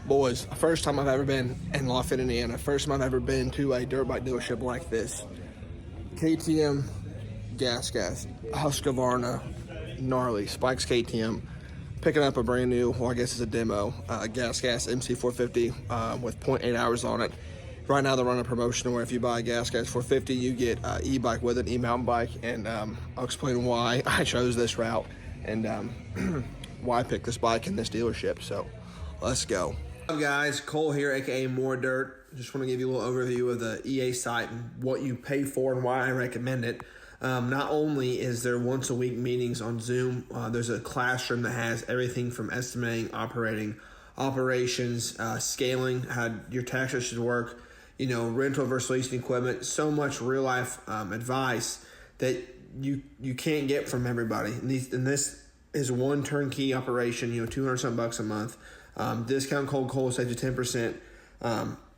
Boys, first time I've ever been in Lafayette, Indiana. First time I've ever been to a dirt bike dealership like this. KTM, GasGas, Husqvarna, gnarly, Spikes KTM. Picking up a brand new, well I guess it's a demo, GAS GAS MC450 with 0.8 hours on it. Right now they're running a promotion where if you buy a GAS GAS 450, you get an e-bike with it, e-mountain bike, and I'll explain why I chose this route and why I picked this bike in this dealership, so let's go. Hello guys, Cole here, aka More Dirt. Just want to give you a little overview of the EA site and what you pay for and why I recommend it. Not only is there once a week meetings on Zoom, there's a classroom that has everything from estimating, operations, scaling, how your taxes should work, you know, rental versus leasing equipment, so much real life advice that you can't get from everybody. And this is one turnkey operation, you know, 200 something bucks a month. Discount Cole saves you 10%.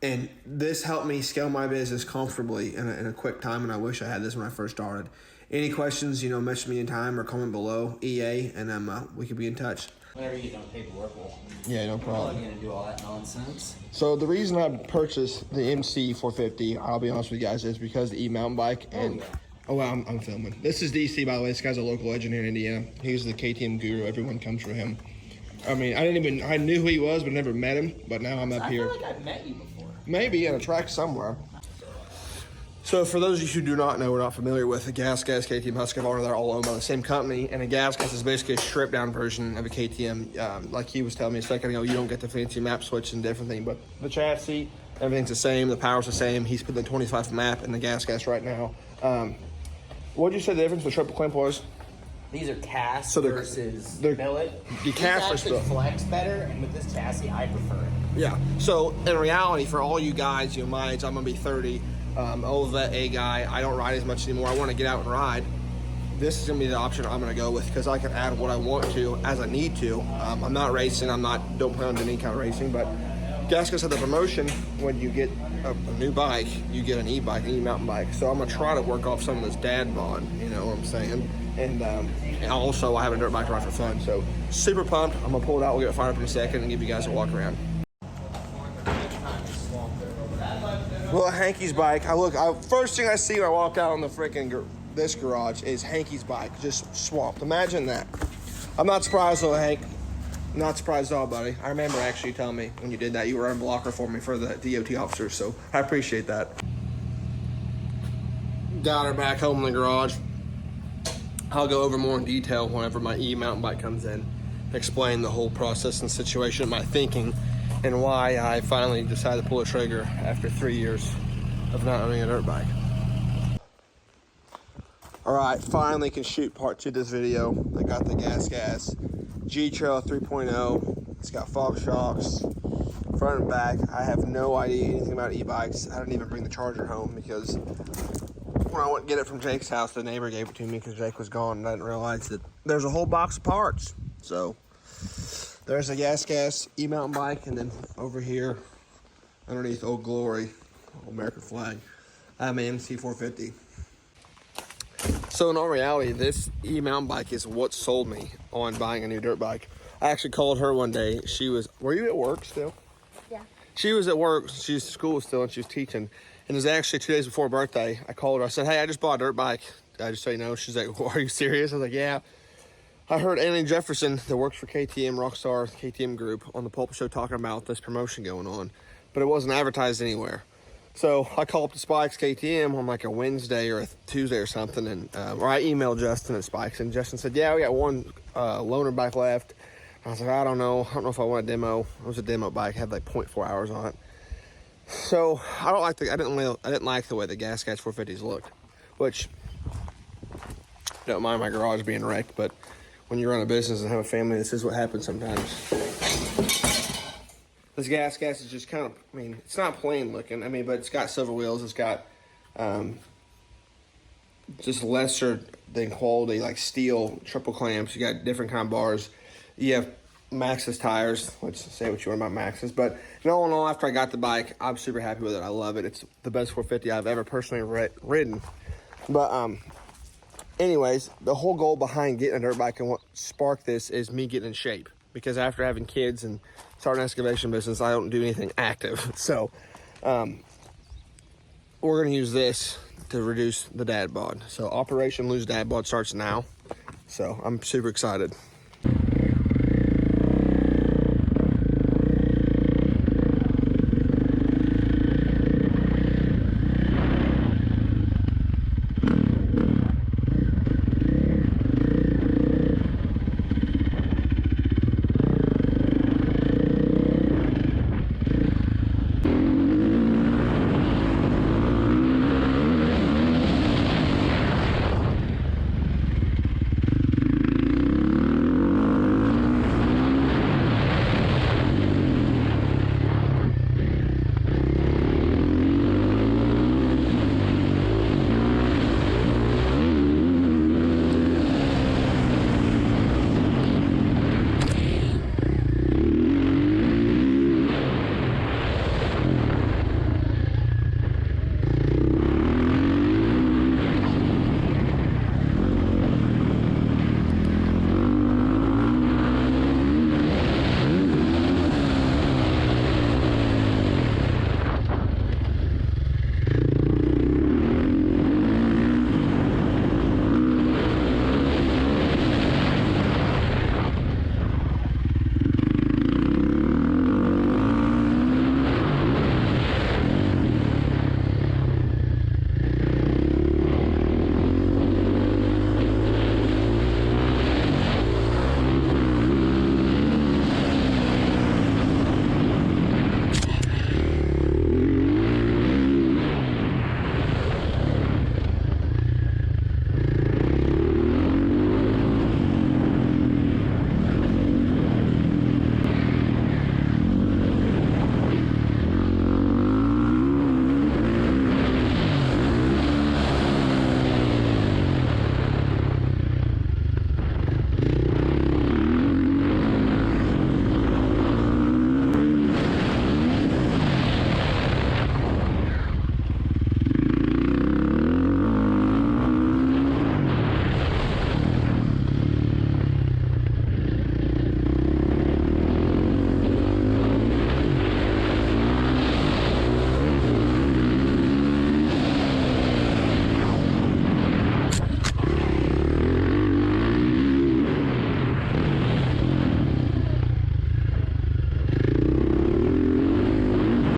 And this helped me scale my business comfortably in a quick time, and I wish I had this when I first started. Any questions, you know, message me in time or comment below, EA, and we could be in touch. Whenever you don't paperwork, yeah, no problem. You're gonna do all that nonsense. So the reason I purchased the MC450, I'll be honest with you guys, is because the e-mountain bike and I'm filming. This is DC, by the way. This guy's a local legend here in Indiana. He's the KTM guru. Everyone comes from him. I mean, I knew who he was, but never met him. But now I'm up here. I feel like I've met you before. Maybe in a track somewhere. So for those of you who do not know or not familiar with the GAS GAS KTM Husqvarna, they're all owned by the same company. And a GAS GAS is basically a stripped down version of a KTM. Like he was telling me a second ago, you don't get the fancy map switch and different thing, but the chassis, everything's the same. The power's the same. He's putting the 25 map in the GAS GAS right now. What did you say the difference with triple clamp was? These are cast versus billet. The cast actually flex better, and with this chassis, I prefer it. Yeah. So in reality, for all you guys, you know, my age, I'm gonna be 30. Old vet A guy. I don't ride as much anymore. I want to get out and ride. This is gonna be the option I'm gonna go with because I can add what I want to as I need to. I'm not racing. Don't plan on doing any kind of racing. But GasGas had the promotion when you get a new bike, you get an e-bike, an e-mountain bike. So I'm gonna try to work off some of this dad bod. You know what I'm saying? And also I have a dirt bike to ride for fun. So super pumped. I'm gonna pull it out. We'll get it fired up in a second and give you guys a walk around. Well, Hankey's bike. First thing I see when I walk out on the freaking this garage is Hankey's bike, just swamped. Imagine that. I'm not surprised though, Hank. Not surprised at all, buddy. I remember actually telling me when you did that, you were on blocker for me for the DOT officers, so I appreciate that. Got her back home in the garage. I'll go over more in detail whenever my e-mountain bike comes in, explain the whole process and situation, my thinking, and why I finally decided to pull the trigger after 3 years of not owning a dirt bike. All right, finally can shoot part 2 of this video. I got the GAS GAS G-Trail 3.0. It's got fog shocks, front and back. I have no idea anything about e-bikes. I didn't even bring the charger home because when I went to get it from Jake's house, the neighbor gave it to me because Jake was gone, and I didn't realize that there's a whole box of parts. So there's a GAS GAS e-mountain bike, and then over here, underneath Old Glory, American flag, I have my MC450. So in all reality, this e-mountain bike is what sold me on buying a new dirt bike. I actually called her one day. Were you at work still? Yeah. She was at work. She's at school still, and she was teaching. And it was actually 2 days before her birthday. I called her. I said, hey, I just bought a dirt bike. I just so you know. She's like, well, are you serious? I was like, yeah. I heard Annie Jefferson that works for KTM, Rockstar KTM Group, on the Pulp Show talking about this promotion going on. But it wasn't advertised anywhere. So I called up to Spikes KTM on like a Wednesday or a Tuesday or something. Or I emailed Justin at Spikes. And Justin said, yeah, we got one loaner bike left. I was like, I don't know if I want a demo. It was a demo bike. It had like 0.4 hours on it. So I didn't like the way the GAS GAS 450s looked, which don't mind my garage being wrecked, but when you run a business and have a family, this is what happens sometimes. This GAS GAS is just kind of, I mean, it's not plain looking, but it's got silver wheels. It's got just lesser than quality, like steel triple clamps. You got different kind of bars. You have Maxxis tires. Let's say what you want about Maxxis. But all in all, after I got the bike, I'm super happy with it. I love it. It's the best 450 I've ever personally ridden. But anyways, the whole goal behind getting a dirt bike and what sparked this is me getting in shape. Because after having kids and starting an excavation business. I don't do anything active. So we're gonna use this to reduce the dad bod. So Operation Lose Dad Bod starts now. So I'm super excited.